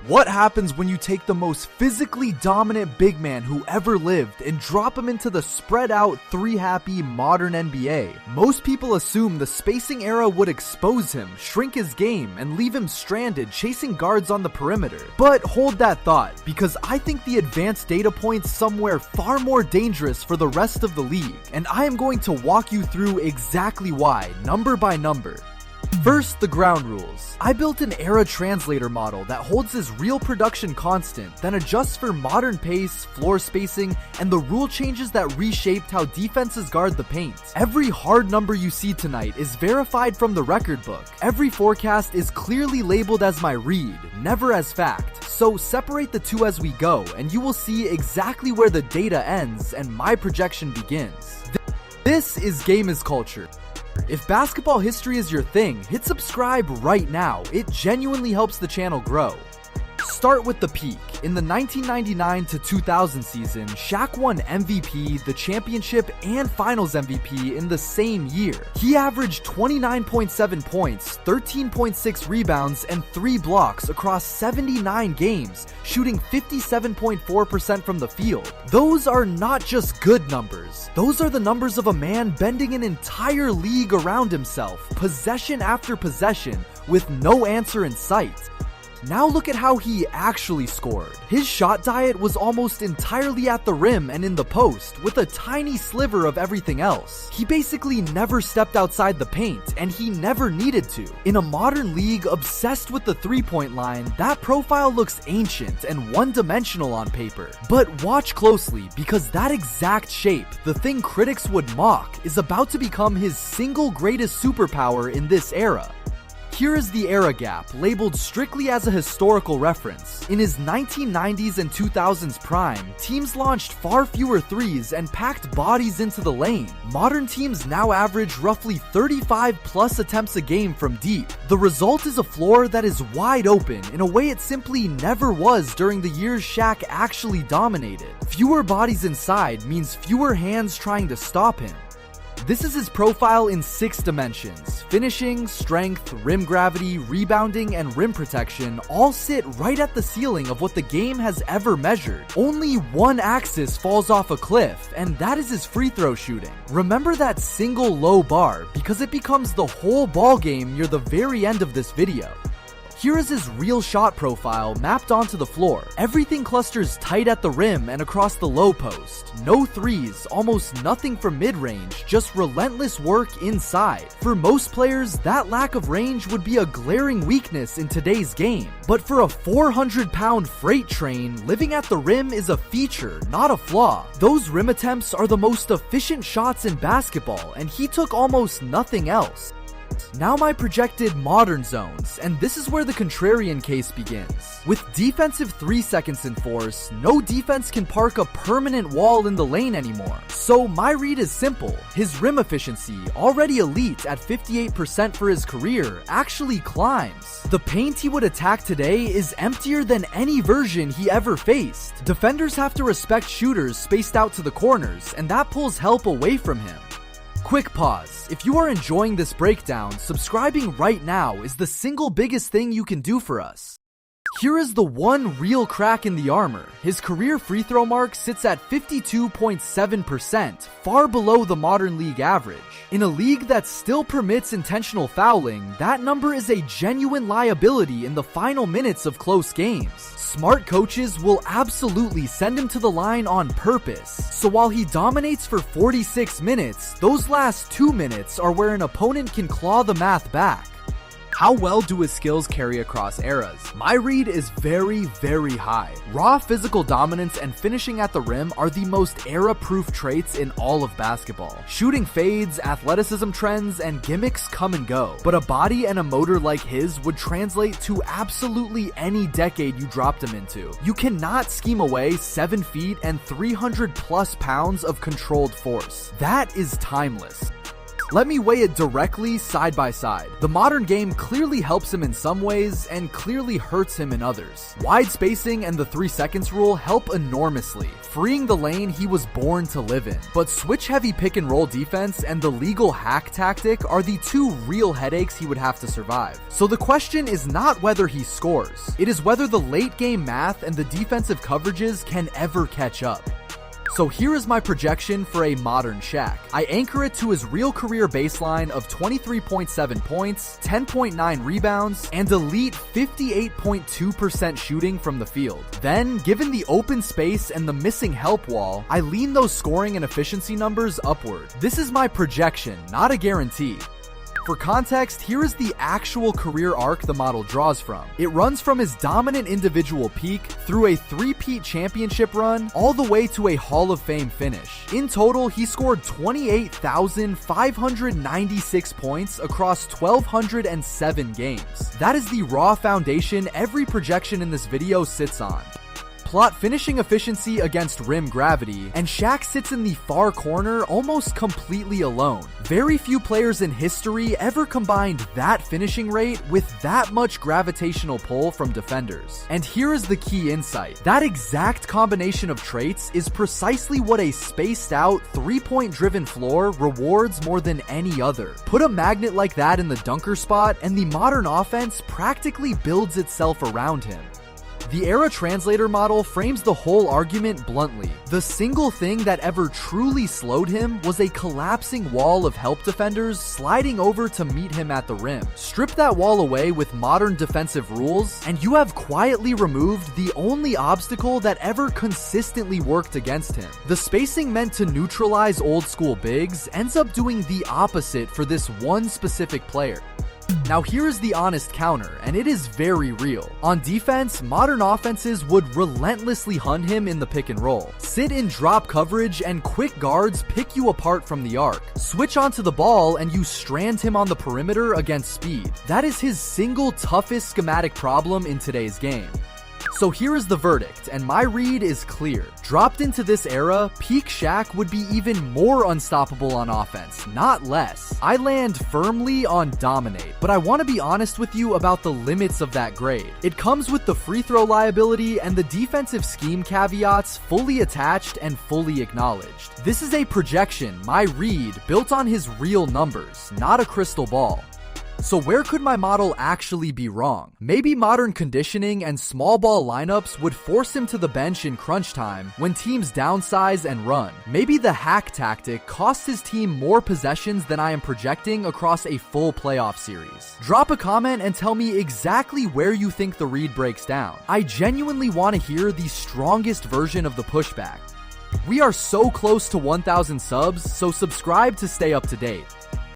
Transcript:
What happens when you take the most physically dominant big man who ever lived and drop him into the spread out, three-happy modern NBA? Most people assume the spacing era would expose him, shrink his game, and leave him stranded chasing guards on the perimeter. But hold that thought, because I think the advanced data points somewhere far more dangerous for the rest of the league, and I am going to walk you through exactly why, number by number. First, the ground rules. I built an era translator model that holds his real production constant, then adjusts for modern pace, floor spacing, and the rule changes that reshaped how defenses guard the paint. Every hard number you see tonight is verified from the record book. Every forecast is clearly labeled as my read, never as fact. So separate the two as we go, and you will see exactly where the data ends and my projection begins. This is Game is Culture. If basketball history is your thing, hit subscribe right now. It genuinely helps the channel grow. Start with the peak. In the 1999 to 2000 season, Shaq won MVP, the championship, and Finals MVP in the same year. He averaged 29.7 points, 13.6 rebounds, and 3 blocks across 79 games, shooting 57.4% from the field. Those are not just good numbers. Those are the numbers of a man bending an entire league around himself, possession after possession, with no answer in sight. Now look at how he actually scored. His shot diet was almost entirely at the rim and in the post, with a tiny sliver of everything else. He basically never stepped outside the paint, and he never needed to. In a modern league obsessed with the three-point line, that profile looks ancient and one-dimensional on paper. But watch closely, because that exact shape, the thing critics would mock, is about to become his single greatest superpower in this era. Here is the era gap, labeled strictly as a historical reference. In his 1990s and 2000s prime, teams launched far fewer threes and packed bodies into the lane. Modern teams now average roughly 35 plus attempts a game from deep. The result is a floor that is wide open in a way it simply never was during the years Shaq actually dominated. Fewer bodies inside means fewer hands trying to stop him. This is his profile in 6 dimensions. Finishing, strength, rim gravity, rebounding, and rim protection all sit right at the ceiling of what the game has ever measured. Only one axis falls off a cliff, and that is his free throw shooting. Remember that single low bar, because it becomes the whole ball game near the very end of this video. Here is his real shot profile mapped onto the floor. Everything clusters tight at the rim and across the low post. No threes, almost nothing from mid-range, just relentless work inside. For most players, that lack of range would be a glaring weakness in today's game. But for a 400-pound freight train, living at the rim is a feature, not a flaw. Those rim attempts are the most efficient shots in basketball, and he took almost nothing else. Now my projected modern zones, and this is where the contrarian case begins. With defensive 3 seconds in force, no defense can park a permanent wall in the lane anymore. So my read is simple. His rim efficiency, already elite at 58% for his career, actually climbs. The paint he would attack today is emptier than any version he ever faced. Defenders have to respect shooters spaced out to the corners, and that pulls help away from him. Quick pause. If you are enjoying this breakdown, subscribing right now is the single biggest thing you can do for us. Here is the one real crack in the armor. His career free throw mark sits at 52.7%, far below the modern league average. In a league that still permits intentional fouling, that number is a genuine liability in the final minutes of close games. Smart coaches will absolutely send him to the line on purpose. So while he dominates for 46 minutes, those last 2 minutes are where an opponent can claw the math back. How well do his skills carry across eras? My read is very, very high. Raw physical dominance and finishing at the rim are the most era-proof traits in all of basketball. Shooting fades, athleticism trends, and gimmicks come and go. But a body and a motor like his would translate to absolutely any decade you dropped him into. You cannot scheme away 7 feet and 300 plus pounds of controlled force. That is timeless. Let me weigh it directly side by side. The modern game clearly helps him in some ways and clearly hurts him in others. Wide spacing and the 3 seconds rule help enormously, freeing the lane he was born to live in. But switch-heavy pick-and-roll defense and the legal hack tactic are the two real headaches he would have to survive. So the question is not whether he scores, it is whether the late-game math and the defensive coverages can ever catch up. So here is my projection for a modern Shaq. I anchor it to his real career baseline of 23.7 points, 10.9 rebounds, and elite 58.2% shooting from the field. Then, given the open space and the missing help wall, I lean those scoring and efficiency numbers upward. This is my projection, not a guarantee. For context, here is the actual career arc the model draws from. It runs from his dominant individual peak through a three-peat championship run all the way to a Hall of Fame finish. In total, he scored 28,596 points across 1,207 games. That is the raw foundation every projection in this video sits on. Plot finishing efficiency against rim gravity, and Shaq sits in the far corner almost completely alone. Very few players in history ever combined that finishing rate with that much gravitational pull from defenders. And here is the key insight. That exact combination of traits is precisely what a spaced out, three-point driven floor rewards more than any other. Put a magnet like that in the dunker spot, and the modern offense practically builds itself around him. The Era Translator model frames the whole argument bluntly. The single thing that ever truly slowed him was a collapsing wall of help defenders sliding over to meet him at the rim. Strip that wall away with modern defensive rules, and you have quietly removed the only obstacle that ever consistently worked against him. The spacing meant to neutralize old school bigs ends up doing the opposite for this one specific player. Now here is the honest counter, and it is very real. On defense, modern offenses would relentlessly hunt him in the pick and roll. Sit in drop coverage and quick guards pick you apart from the arc. Switch onto the ball and you strand him on the perimeter against speed. That is his single toughest schematic problem in today's game. So here is the verdict, and my read is clear. Dropped into this era, peak Shaq would be even more unstoppable on offense, not less. I land firmly on dominate, but I want to be honest with you about the limits of that grade. It comes with the free throw liability and the defensive scheme caveats fully attached and fully acknowledged. This is a projection, my read, built on his real numbers, not a crystal ball. So where could my model actually be wrong? Maybe modern conditioning and small ball lineups would force him to the bench in crunch time when teams downsize and run. Maybe the hack tactic costs his team more possessions than I am projecting across a full playoff series. Drop a comment and tell me exactly where you think the read breaks down. I genuinely want to hear the strongest version of the pushback. We are so close to 1,000 subs, so subscribe to stay up to date.